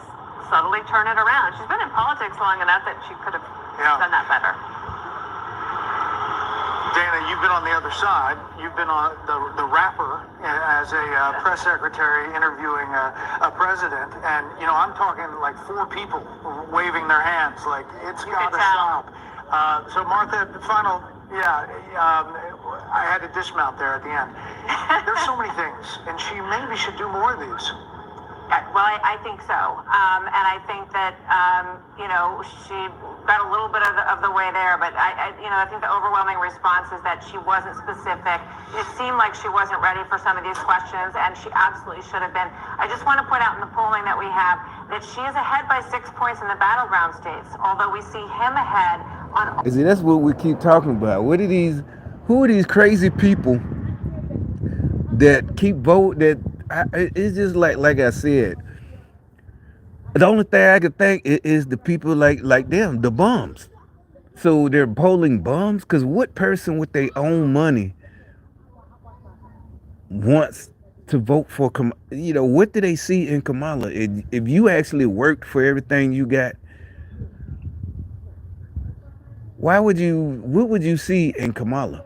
pointing out that she could have Yeah. done that better. Dana, you've been on the other side. You've been on the rapper as a press secretary interviewing a president, and I'm talking like 4 people waving their hands, like it's got to stop. So Martha, the final, I had to dismount there at the end. There's so many things, and she maybe should do more of these. Well, I think so. And I think that, she got a little bit of the way there, but I think the overwhelming response is that she wasn't specific. It seemed like she wasn't ready for some of these questions, and she absolutely should have been. I just want to point out in the polling that we have that she is ahead by 6 points in the battleground states, although we see him ahead on... See, that's what we keep talking about. Who are these crazy people that keep voting? It's just like I said. The only thing I could think is the people like them, the bums. So they're polling bums? Because what person with their own money wants to vote for what do they see in Kamala? If you actually worked for everything you got, what would you see in Kamala?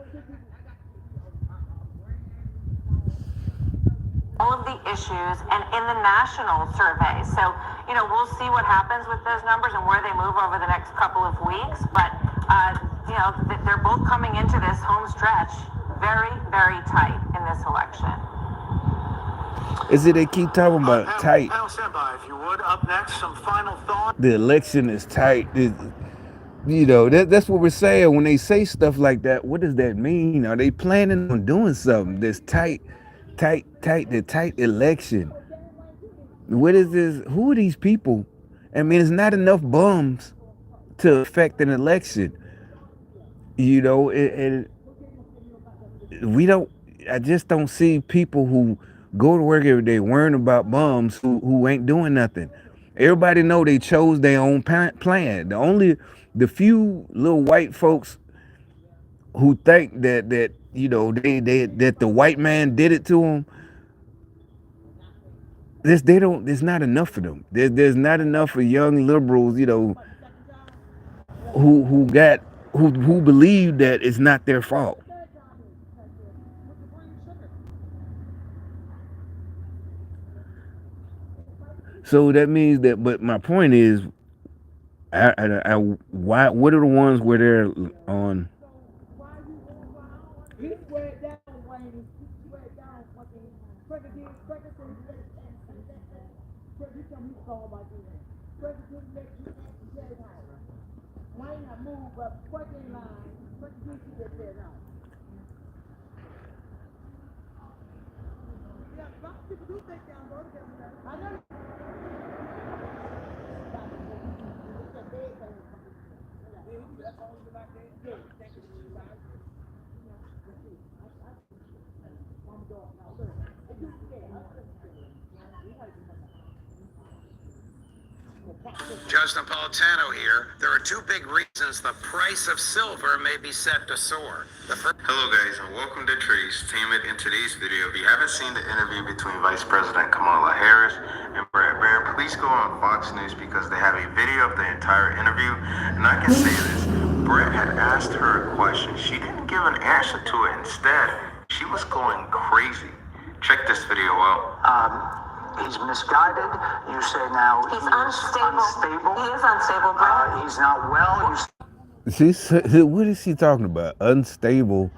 all of the issues and in the national survey. So, we'll see what happens with those numbers and where they move over the next couple of weeks. But, they're both coming into this home stretch very, very tight in this election. Is it they keep talking about tight? Panel standby, if you would. Up next, some final thoughts. The election is tight. That's what we're saying. When they say stuff like that, what does that mean? Are they planning on doing something that's tight, the tight election? What is this? Who are these people? I mean, it's not enough bums to affect an election. And I just don't see people who go to work every day worrying about bums who ain't doing nothing. Everybody know they chose their own plan. The few little white folks who think that that the white man did it to them, there's not enough for them. There's not enough for young liberals, who believe that it's not their fault. So that means that, but my point is, what are the ones where they're on? Judge Napolitano here. There are 2 big reasons the price of silver may be set to soar. Hello guys, and welcome to Trace Team. In today's video, if you haven't seen the interview between Vice President Kamala Harris and Brett Baer, please go on Fox News because they have a video of the entire interview. And I can say this, Brett had asked her a question. She didn't give an answer to it. Instead, she was going crazy. Check this video out. He's misguided. You say now He's unstable. He is unstable, Brett. He's not well. What is she talking about? Unstable.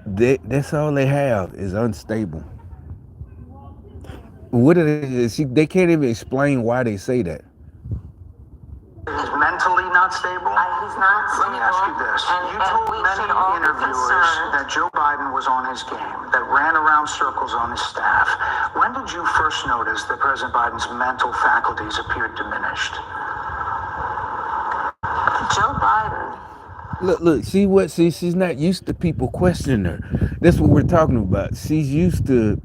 That's all they have is unstable. What are they can't even explain why they say that. He's mentally not stable. He's not stable. Let me ask you this. You told many interviewers that Joe Biden was on his game, that ran around circles on his staff. When did you first notice that President Biden's mental faculties appeared diminished? Joe Biden. Look, she's not used to people questioning her. That's what we're talking about. She's used to,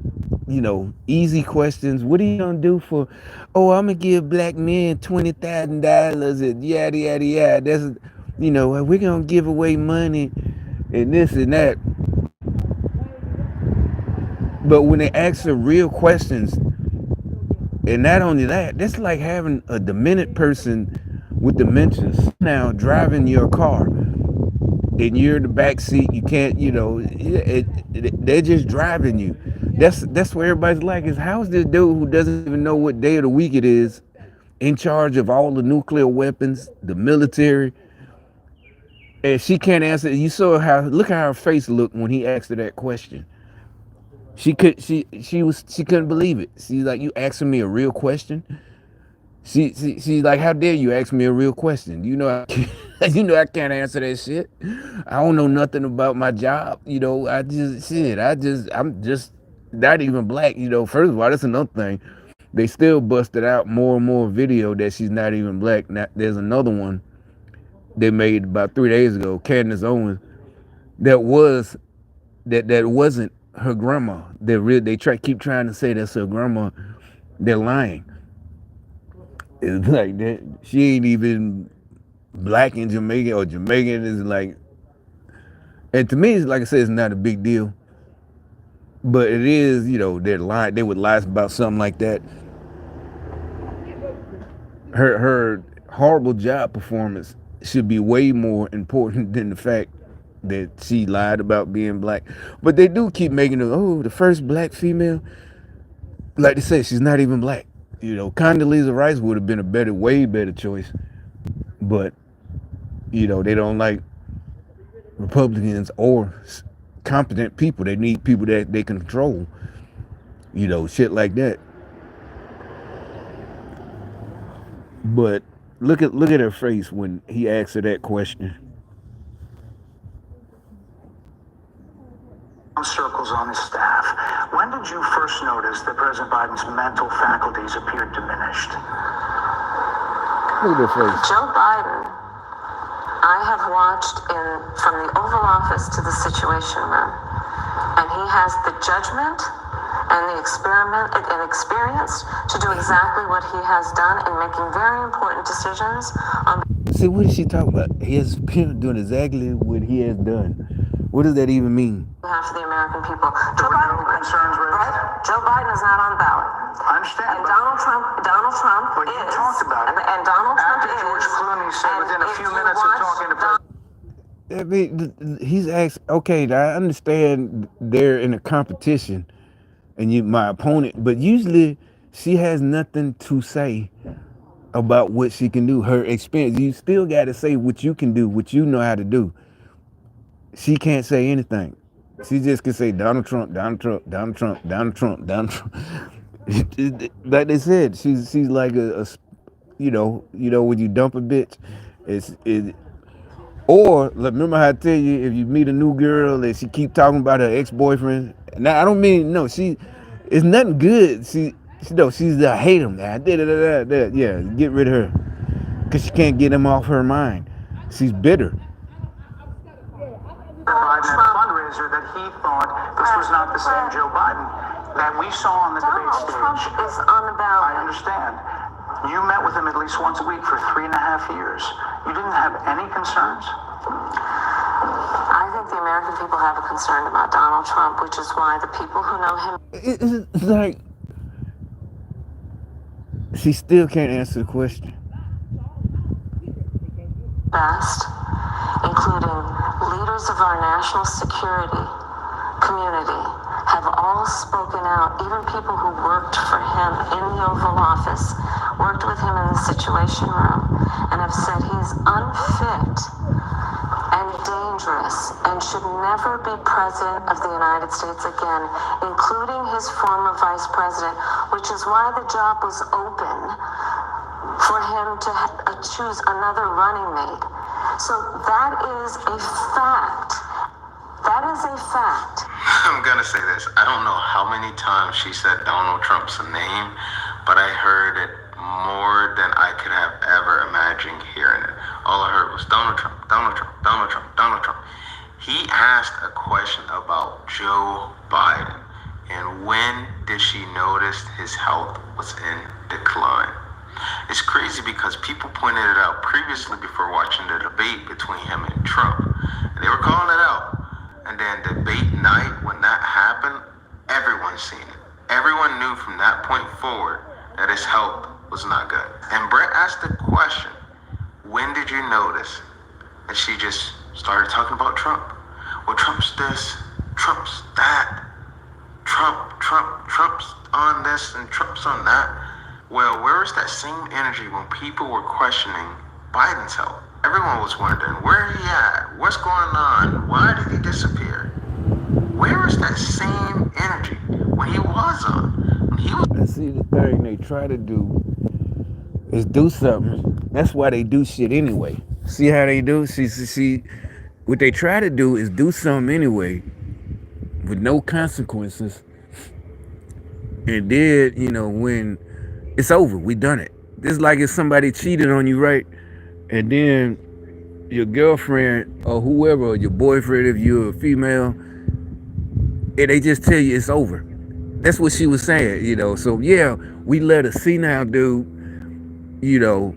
easy questions. What are you gonna do for? Oh, I'm gonna give black men $20,000 and yada yada yada. That's, we're gonna give away money and this and that. But when they ask her real questions, and not only that, that's like having a demented person with dementia now driving your car, and you're in the back seat. You can't, they're just driving you. That's where everybody's like, is how's this dude who doesn't even know what day of the week it is, in charge of all the nuclear weapons, the military, and she can't answer. You saw look how her face looked when he asked her that question. She couldn't believe it. She's like, you asking me a real question? She's like, how dare you ask me a real question? You know I can't answer that shit. I don't know nothing about my job. I'm just not even black. First of all, that's another thing. They still busted out more and more video that she's not even black. Now, there's another one they made about 3 days ago, Candace Owens, that wasn't her grandma. Keep trying to say that's her grandma. They're lying. It's like that. She ain't even black and Jamaican, or Jamaican is like. And to me, it's like I said, it's not a big deal. But it is, they're lying. They would lie about something like that. Her horrible job performance should be way more important than the fact that she lied about being black. But they do keep making it, the first black female. Like they said, she's not even black. Condoleezza Rice would have been a way better choice. But, they don't like Republicans or competent people. They need people that they control. Shit like that. But look at her face when he asked her that question. Circles on his staff. When did you first notice that President Biden's mental faculties appeared diminished? Look at her face. Joe Biden, I have watched from the Oval Office to the Situation Room, and he has the judgment and the experience to do exactly what he has done in making very important decisions on. See, what is she talking about? He has been doing exactly what he has done. What does that even mean? Behalf of the American people. Joe Biden concerns raised. Right? Joe Biden is not on the ballot. I understand. And Donald Trump But is. you talked about it. And Donald Trump After is. George Clooney said within a few minutes of talking to President. He's asked, okay, I understand they're in a competition and my opponent, but usually she has nothing to say about what she can do, her experience. You still got to say what you can do, what you know how to do. She can't say anything. She just can say Donald Trump, Donald Trump, Donald Trump, Donald Trump, Donald Trump. Like they said, she's like a when you dump a bitch, or remember how I tell you, if you meet a new girl and she keep talking about her ex-boyfriend. Now I don't mean it's nothing good. She's I hate him. Yeah, get rid of her because she can't get him off her mind. She's bitter. Biden at a fundraiser that he thought this was not the same Joe Biden that we saw on the debate Donald stage. Trump is on the ballot. I understand. You met with him at least once a week for 3.5 years. You didn't have any concerns? I think the American people have a concern about Donald Trump, which is why the people who know him It's like she still can't answer the question. best, including leaders of our national security community, have all spoken out, even people who worked for him in the Oval Office, worked with him in the Situation Room, and have said he's unfit and dangerous and should never be president of the United States again, including his former vice president, which is why the job was open for him to choose another running mate. So that is a fact. That is a fact. I'm gonna say this. I don't know how many times she said Donald Trump's name, but I heard it more than I could have ever imagined hearing it. All I heard was Donald Trump, Donald Trump, Donald Trump, Donald Trump. He asked a question about Joe Biden and when did she notice his health was in decline. It's crazy because people pointed it out previously before watching the debate between him and Trump. And they were calling it out. And then debate night, when that happened, everyone seen it. Everyone knew from that point forward that his health was not good. And Brett asked the question, When did you notice that she just started talking about Trump? Well, Trump's this, Trump's that, Trump's on this and Trump's on that. Well, where was that same energy when people were questioning Biden's health? Everyone was wondering, where he at? What's going on? Why did he disappear? Where is that same energy when he was on? When he was. And see, the thing they try to do is do something. That's why they do shit anyway. See how they do? See, what they try to do is do something anyway with no consequences. And then, you know, when it's over, we done it. It's like if somebody cheated on you, right? And then your girlfriend or whoever, or your boyfriend, if you're a female, and they just tell you it's over. That's what she was saying, you know. So yeah, we let a senile dude, you know,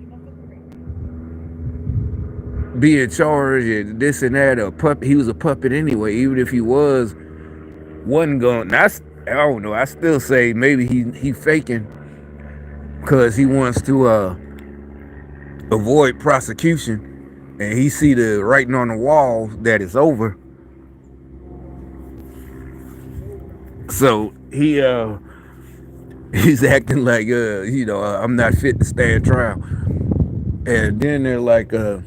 be in charge and this and that. A puppet. He was a puppet anyway. Even if he wasn't going. I don't know. I still say maybe he faking because he wants to avoid prosecution, and he see the writing on the wall that it's over. So he's acting like you know, I'm not fit to stand trial. And then they're like and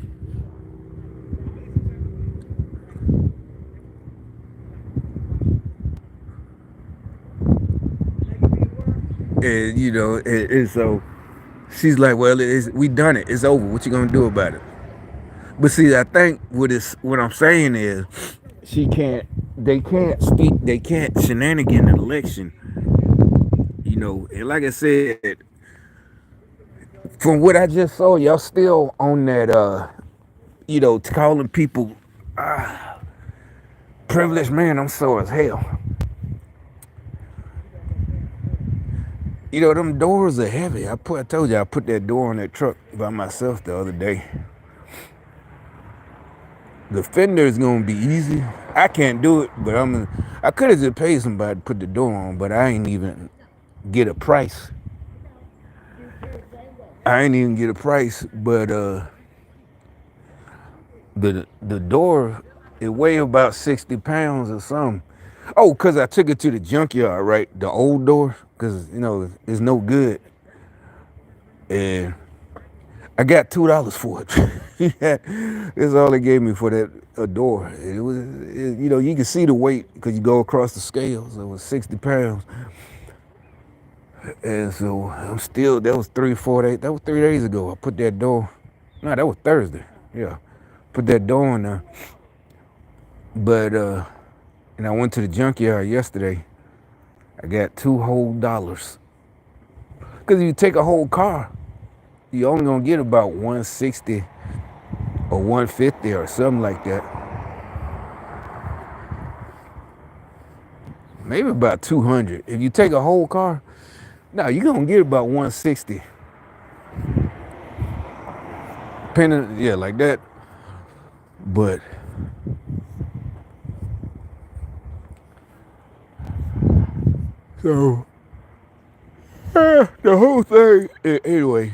you know, and so she's like, well, we done it, it's over, what you gonna do about it? But see, I think what I'm saying is they can't shenanigan an election, you know. And like I said, from what I just saw, y'all still on that you know, calling people privileged. Man, I'm sore as hell. You know, them doors are heavy. I told you I put that door on that truck by myself the other day. The fender is gonna be easy. I can't do it, but I could have just paid somebody to put the door on, but I ain't even get a price. But the door, it weighed about 60 pounds or something. Oh, because I took it to the junkyard, right? The old door, because, you know, it's no good. And I got $2 for it. That's all they gave me for that door. You know, you can see the weight because you go across the scales. It was 60 pounds. And so that was 3 days. That was 3 days ago. I put that door. No, that was Thursday. Yeah. Put that door on there. But, and I went to the junkyard yesterday. I got $2 whole. Because if you take a whole car, you're only going to get about 160 or 150 or something like that. Maybe about 200. If you take a whole car, no, you're going to get about 160. Depending, yeah, like that. But so the whole thing, anyway,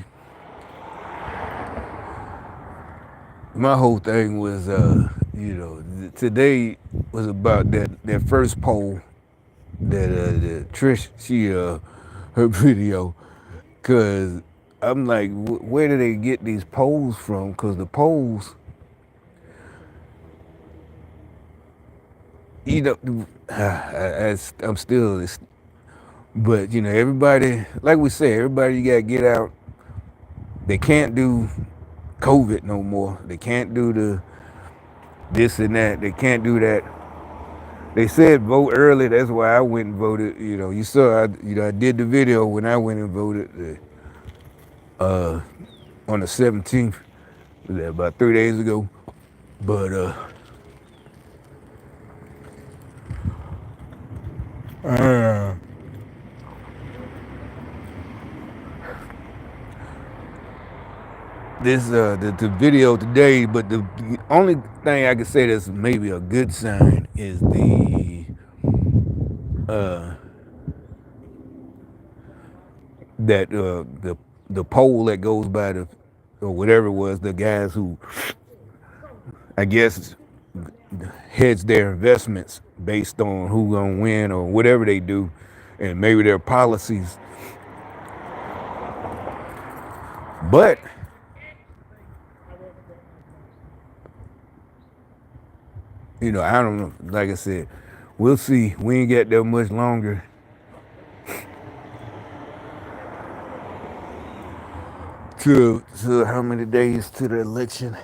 my whole thing was, you know, today was about that first poll that Trish, her video, because I'm like, where do they get these polls from? Because the polls, you know, I'm still, but you know, everybody, like we said, everybody, you gotta get out. They can't do COVID no more. They can't do the this and that. They can't do that. They said vote early. That's why I went and voted. You know, you saw, I did the video when I went and voted on the 17th, about 3 days ago. But the video today, but the only thing I can say that's maybe a good sign is the poll that goes by or whatever it was, the guys who, I guess, hedge their investments based on who gonna win or whatever they do, and maybe their policies. But I don't know. Like I said, we'll see. We ain't got that much longer to how many days to the election.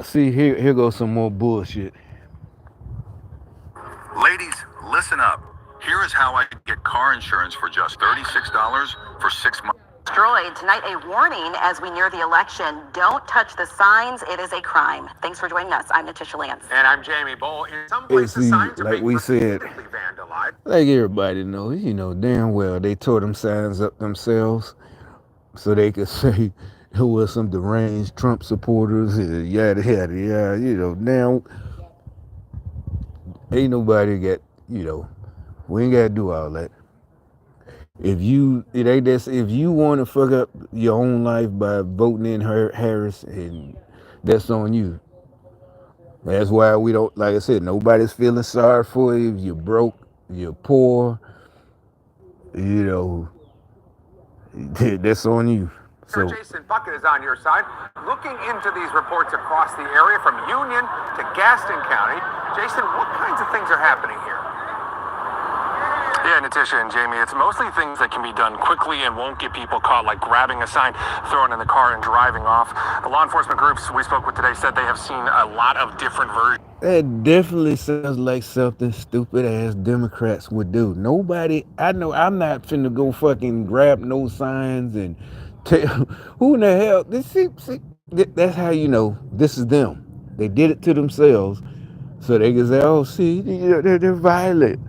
See, here goes some more bullshit. Ladies, listen up. Here is how I get car insurance for just $36 for 6 months. Destroyed. Tonight, a warning as we near the election. Don't touch the signs. It is a crime. Thanks for joining us. I'm Natisha Lance. And I'm Jamie Bull. In some And places, see, signs are like being we said, repeatedly vandalized. like everybody knows, damn well they tore them signs up themselves so they could say who was some deranged Trump supporters, yada yada yada. Now ain't nobody got, we ain't gotta do all that. If you want to fuck up your own life by voting in Harris, and that's on you. That's why we don't, like I said, nobody's feeling sorry for you. If you're broke, you're poor, that's on you. So Jason Bucket is on your side, looking into these reports across the area from Union to Gaston County. Jason, what kinds of things are happening here? Yeah, Natisha and Jamie, it's mostly things that can be done quickly and won't get people caught, like grabbing a sign, throwing it in the car, and driving off. The law enforcement groups we spoke with today said they have seen a lot of different versions. that definitely sounds like something stupid ass Democrats would do. Nobody, I know, I'm not finna go fucking grab no signs and tell who in the hell. That's how you know this is them. They did it to themselves, so they can say, "Oh, see, they're violent."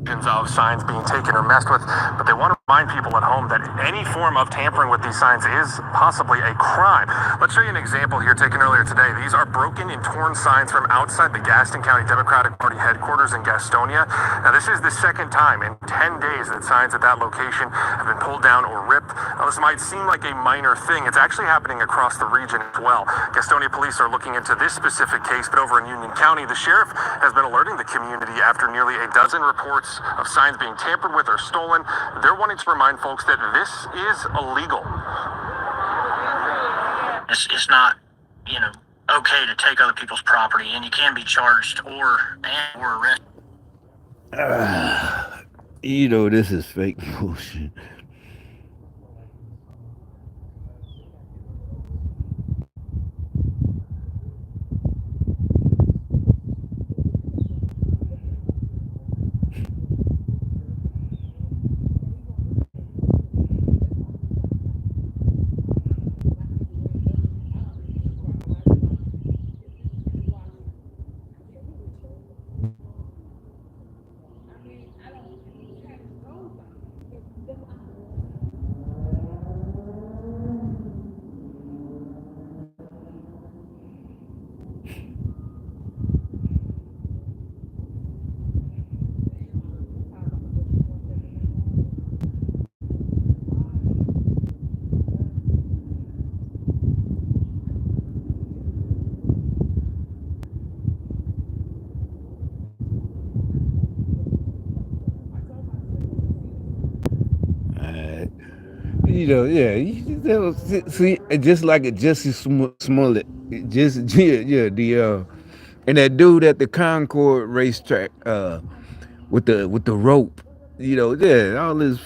Of signs being taken or messed with, but they want to remind people at home that any form of tampering with these signs is possibly a crime. Let's show you an example here taken earlier today. These are broken and torn signs from outside the Gaston County Democratic Party headquarters in Gastonia. Now, this is the second time in 10 days that signs at that location have been pulled down or ripped. Now, this might seem like a minor thing. It's actually happening across the region as well. Gastonia police are looking into this specific case, but over in Union County, the sheriff has been alerting the community after nearly a dozen reports of signs being tampered with or stolen. They're wanting to remind folks that this is illegal. It's not, okay to take other people's property, and you can be charged or arrested. This is fake bullshit. See, just like a Jesse Smollett, and that dude at the Concord racetrack, with the rope, all this.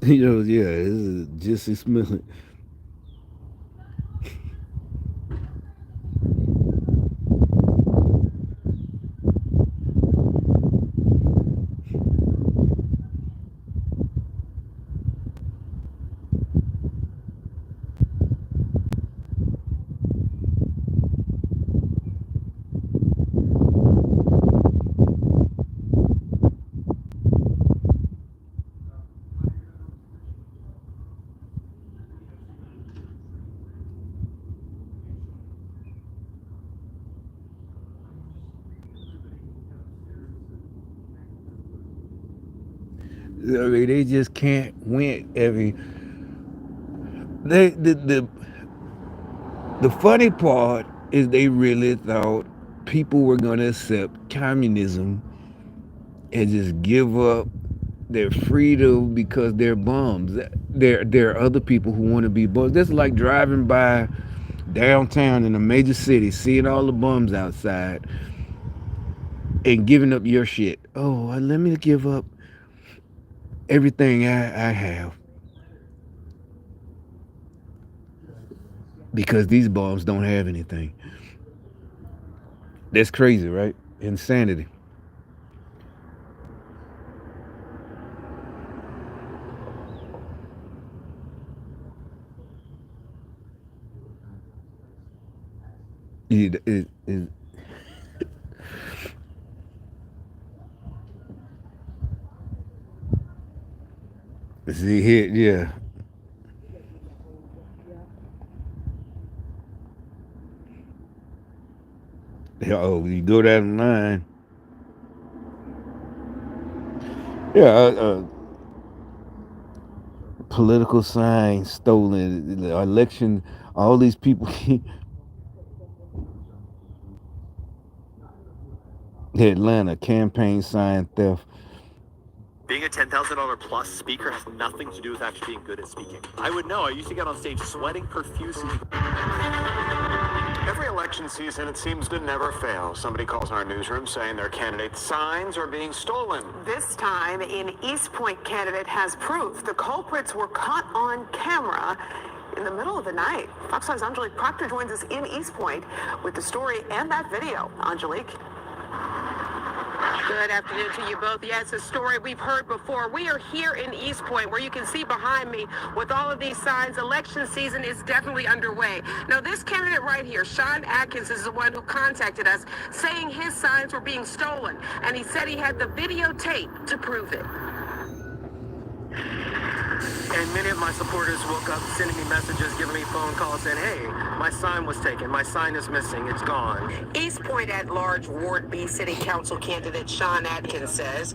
Yeah, it's just as smelling. I mean, they just can't win. I mean, they the funny part is they really thought people were gonna accept communism and just give up their freedom because they're bums. There are other people who want to be bums. That's like driving by downtown in a major city, seeing all the bums outside, and giving up your shit. Oh, let me give up everything I have because these bums don't have anything. That's crazy, right? Insanity. It, see here, yeah. Oh, you go down the line. Yeah, political signs stolen, the election, all these people. Atlanta campaign sign theft. Being a $10,000 plus speaker has nothing to do with actually being good at speaking. I would know. I used to get on stage sweating profusely. Every election season, it seems to never fail. Somebody calls our newsroom saying their candidate's signs are being stolen. This time, an East Point candidate has proof the culprits were caught on camera in the middle of the night. Fox 5's Angelique Proctor joins us in East Point with the story and that video. Angelique. Good afternoon to you both. Yes, a story we've heard before. We are here in East Point, where you can see behind me with all of these signs, election season is definitely underway. Now, this candidate right here, Sean Atkins, is the one who contacted us saying his signs were being stolen, and he said he had the videotape to prove it. And many of my supporters woke up sending me messages, giving me phone calls saying, hey, my sign was taken. My sign is missing. It's gone. East Point at-large Ward B City Council candidate Sean Atkins says.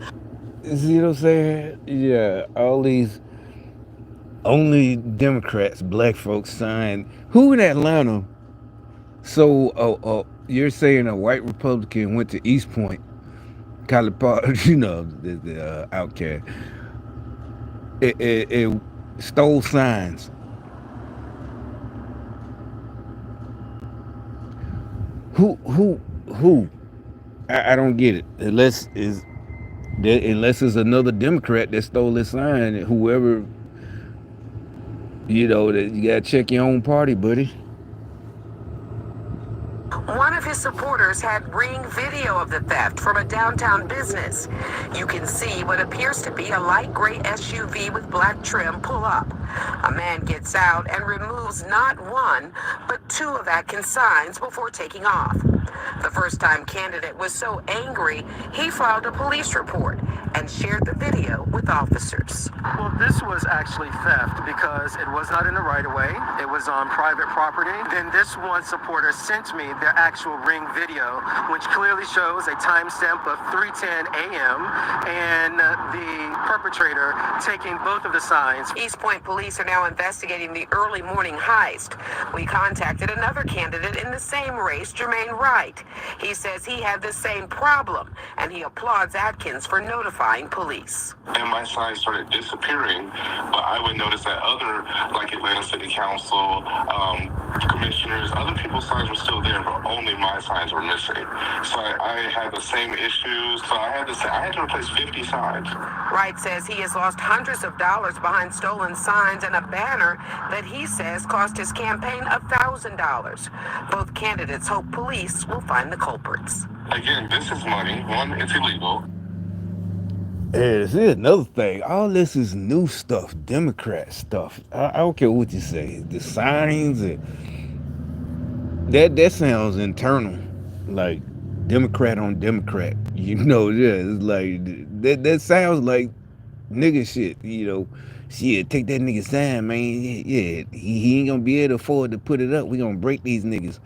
See what I'm saying? Yeah, all these only Democrats, black folks signed. Who in Atlanta? So, you're saying a white Republican went to East Point, College Park, the outcast. It stole signs. Who? I don't get it. Unless it's another Democrat that stole this sign. Whoever, that you gotta check your own party, buddy. One of his supporters had ring video of the theft from a downtown business. You can see what appears to be a light gray SUV with black trim pull up. A man gets out and removes not one, but two of Atkins' signs before taking off. The first-time candidate was so angry, he filed a police report and shared the video with officers. Well, this was actually theft because it was not in the right-of-way. It was on private property. Then this one supporter sent me their actual ring video, which clearly shows a timestamp of 3:10 a.m. and the perpetrator taking both of the signs. East Point police are now investigating the early morning heist. We contacted another candidate in the same race, Jermaine Wright. He says he had the same problem, and he applauds Atkins for notifying notifying police. And my signs started disappearing, but I would notice that other, like Atlanta City Council, commissioners, other people's signs were still there, but only my signs were missing. So I had the same issues. So I had to replace 50 signs. Wright says he has lost hundreds of dollars behind stolen signs and a banner that he says cost his campaign $1,000. Both candidates hope police will find the culprits. Again, this is money. One, it's illegal. And see another thing. All this is new stuff, Democrat stuff. I don't care what you say. The signs and that sounds internal, like Democrat on Democrat. Yeah, it's like that sounds like nigga shit. Shit, take that nigga sign, man. Yeah, he ain't gonna be able to afford to put it up. We gonna break these niggas.